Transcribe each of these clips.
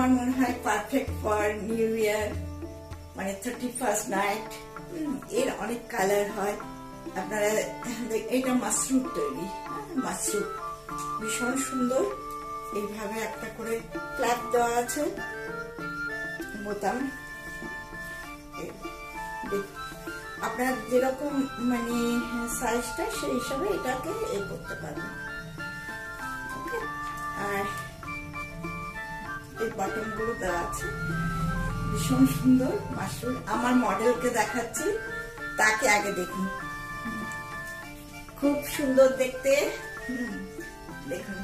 আমার মনে হয় পারফেক্ট ফর নিউ ইয়ার, মানে 31st নাইট। এর অনেক কালার হয়। আপনারা এটা মাশরুম তৈরি, মাশরুম ভীষণ সুন্দর। এইভাবে একটা করে ফ্ল্যাপ দেওয়া আছে, বোতাম। আপনার যেরকম মানে সাইজটা সেই হিসাবে এটাকে করতে পারবেন। আর এই বাটন গুলো দেওয়া আছে, ভীষণ সুন্দর মাশরুম। আমার মডেলকে দেখাচ্ছি, তাকে আগে দেখুন, খুব সুন্দর দেখতে। দেখুন,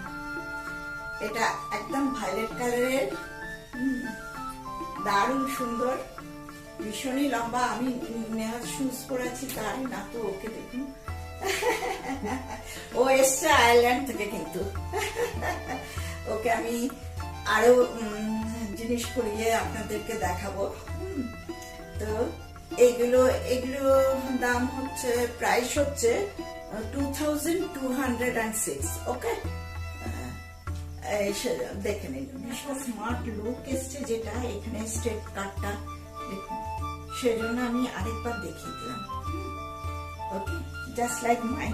এটা একদম ভায়োলেট কালারের, দারুণ সুন্দর, ভীষণই লম্বা। আমি নেওয়ার শুজ পরেছি তাই না তো। ওকে দেখুন, ও এসছে আয়ারল্যান্ড থেকে, কিন্তু ওকে আমি আরো জিনিস পরিয়ে আপনাদেরকে দেখাবো। তো এগুলো দাম হচ্ছে, প্রাইস হচ্ছে 2206। ওকে, দেখে নিন, ভীষণ স্মার্ট লুক এসছে। যেটা এখানে স্টেপ কাটটা দেখুন, সেজন্য আমি আরেকবার দেখিয়ে দিলাম। ওকে, জাস্ট লাইক মাই।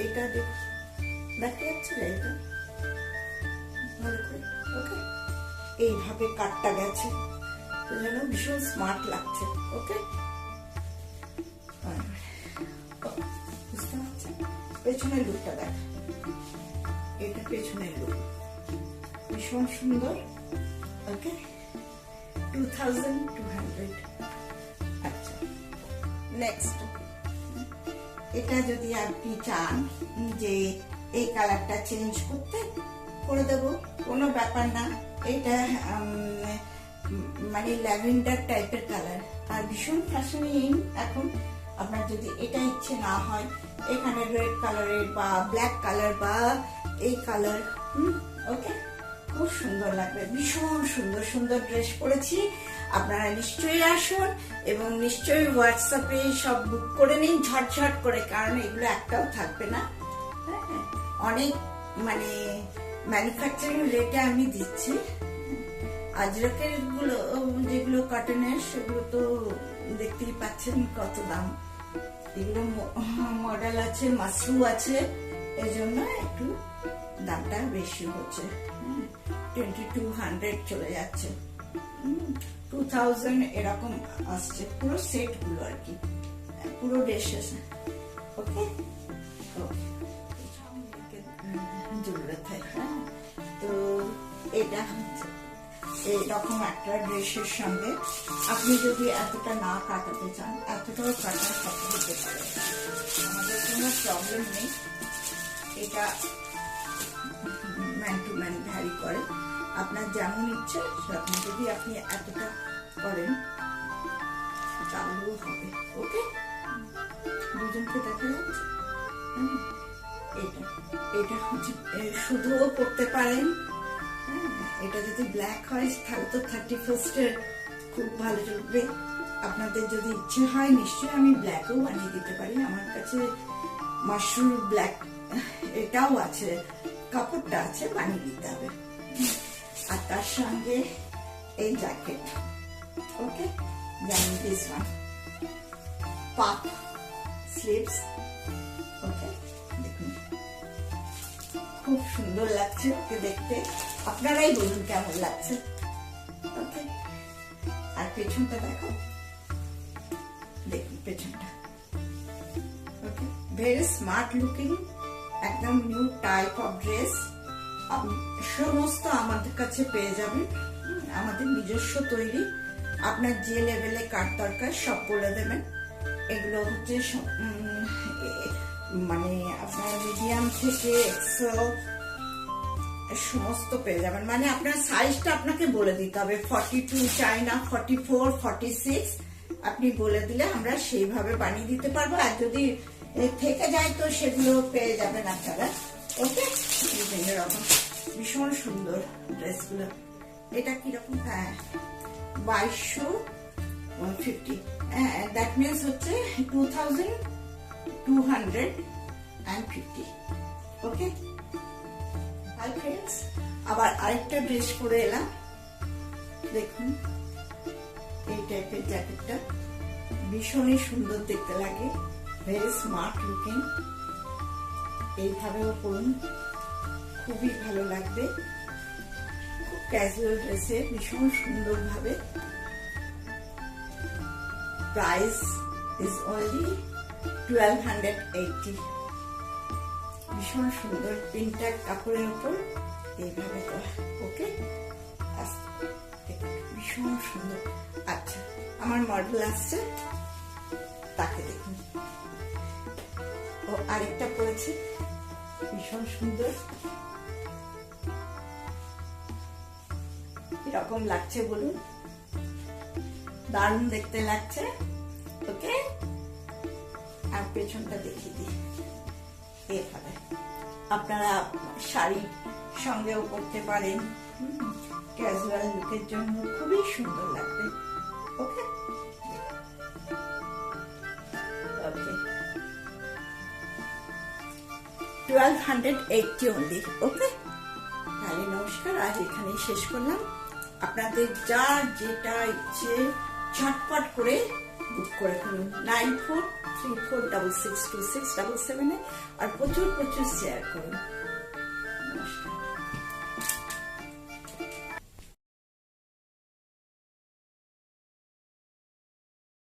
এটা দেখা যাচ্ছে এটা ভালো করে। ওকে, এইভাবে কাটটা গেছে, যেন ভীষণ স্মার্ট লাগছে। ওকে, বুঝতে পারছেন? পেছনের লুকটা দেখ, এটা পেছনের লুক, ভীষণ সুন্দর। ওকে, 2200। আচ্ছা, নেক্সট, এটা যদি আপনি চান যে এই কালারটা চেঞ্জ করতে, করে দেব, কোনো ব্যাপার না। এটা মানে ল্যাভেন্ডার টাইপের কালার, আর ভীষণ ফ্যাশনিং এখন। আপনার যদি এটা ইচ্ছে না হয়, এখানে রেড কালারের বা ব্ল্যাক কালার বা এই কালার, ওকে, খুব সুন্দর লাগবে। ভীষণ সুন্দর সুন্দর ড্রেস পরেছি। আপনারা নিশ্চয়ই আসুন এবং নিশ্চয়ই হোয়াটসঅ্যাপে সব বুক করে নিন ঝটঝট করে, কারণ এগুলো একটাও থাকবে না। হ্যাঁ, অনেক মানে ম্যানুফ্যাকচারিং রেটে আমি দিচ্ছি। আজরকের গুলো, যেগুলো কটনের, সেগুলো তো দেখতেই পাচ্ছেন কত দাম। এগুলো মডেল আছে, মাশরুম আছে, এজন্য একটু দামটা বেশি হচ্ছে। 2200 চলে যাচ্ছে, 2000 এরকম আসছে পুরো সেট গুলো আর কি, পুরো ড্রেস। ওকে, জরুরত হয়। তো এটা হচ্ছে এইরকম একটা ড্রেসের সঙ্গে আপনি যদি এতটা না কাটাতে চান, এতটাও কাটার কথা হতে পারে, আমাদের কোনো প্রবলেম নেই। এটা ম্যান টু ম্যান ভ্যারি করে, আপনার যেমন ইচ্ছে সেরকম। যদি আপনি এতটা করেন তাহলেও হবে। ওকে, দুজনকে দেখা যাচ্ছে। এটা হচ্ছে শুধুও পড়তে পারেন। এটা যদি ব্ল্যাক হয় তাহলে তো 31st খুব ভালো চলবে। আপনাদের যদি ইচ্ছে হয় নিশ্চয়ই আমি ব্ল্যাকও বানিয়ে দিতে পারি। আমার কাছে মাশরুম ব্ল্যাক এটাও আছে, কাপড়টা আছে, বানিয়ে দিতে হবে। আর তার সঙ্গে এই জ্যাকেট। ওকে, যেমন দিস ওয়ান, পাপ স্লিভস। ওকে, দেখুন খুব সুন্দর লাগছে ওকে দেখতে। আপনারাই বলুন কেমন লাগছে। ওকে, আর পেছনটা দেখো, দেখুন পেছনটা। ওকে, ভেরি স্মার্ট লুকিং, একদম নিউ টাইপ অফ ড্রেস। সমস্ত আমাদের কাছে পেয়ে যাবেন, আমাদের নিজস্ব তৈরি। আপনার যে লেভেলে কাট দরকার সব বলে দেবেন। এগুলো হচ্ছে মানে আপনার মিডিয়াম থেকে এক্সেল সমস্ত পেয়ে যাবেন। মানে আপনার সাইজটা আপনাকে বলে দিতে হবে, 42 চাই না, 44, 46 আপনি বলে দিলে আমরা সেইভাবে বানিয়ে দিতে পারবো। আর যদি থেকে যায় তো সেগুলো পেয়ে যাবেন আপনারা। ওকে, বিভিন্ন রকম ভীষণ সুন্দর ড্রেসগুলো। এটা কিরকম? হ্যাঁ, 2250। দ্যাট মিনস হচ্ছে 2250। ওকে, হাই ফ্রেন্ডস, আবার আরেকটা ড্রেস পরে এলাম, দেখুন এই টাইপের জ্যাকেটটা ভীষণই সুন্দর দেখতে লাগে, ভেরি স্মার্ট লুকিং। এইভাবেও পরুন, খুবই ভালো লাগবে, খুব ক্যাজুয়াল ড্রেসে ভীষণ সুন্দর ভাবে। Price is only 1280। ভীষণ সুন্দর প্রিন্টার কাপড়ের উপর এইভাবে করা, ওকে, ভীষণ সুন্দর। আচ্ছা, আমার মডেল আসছে, তাকে দেখুন, ও আরেকটা পরেছে ভীষণ সুন্দর, কিরকম লাগছে বলুন? দারুণ দেখতে লাগছে, ওকে। আর পেছনটা দেখিয়ে দিই, এভাবে আপনারা শাড়ির সঙ্গেও পরতে পারেন, ক্যাজুয়াল লুকের জন্য খুবই সুন্দর লাগবে, ওকে ওকে। 1280 অনলি, ওকে। তাহলে নমস্কার, আজ এখানেই শেষ করলাম। আপনাদের যার যেটা ইচ্ছে ঝটপট করে বুক করে ফেলুন 9434662677 আর প্রচুর প্রচুর শেয়ার করুন। নমস্কার।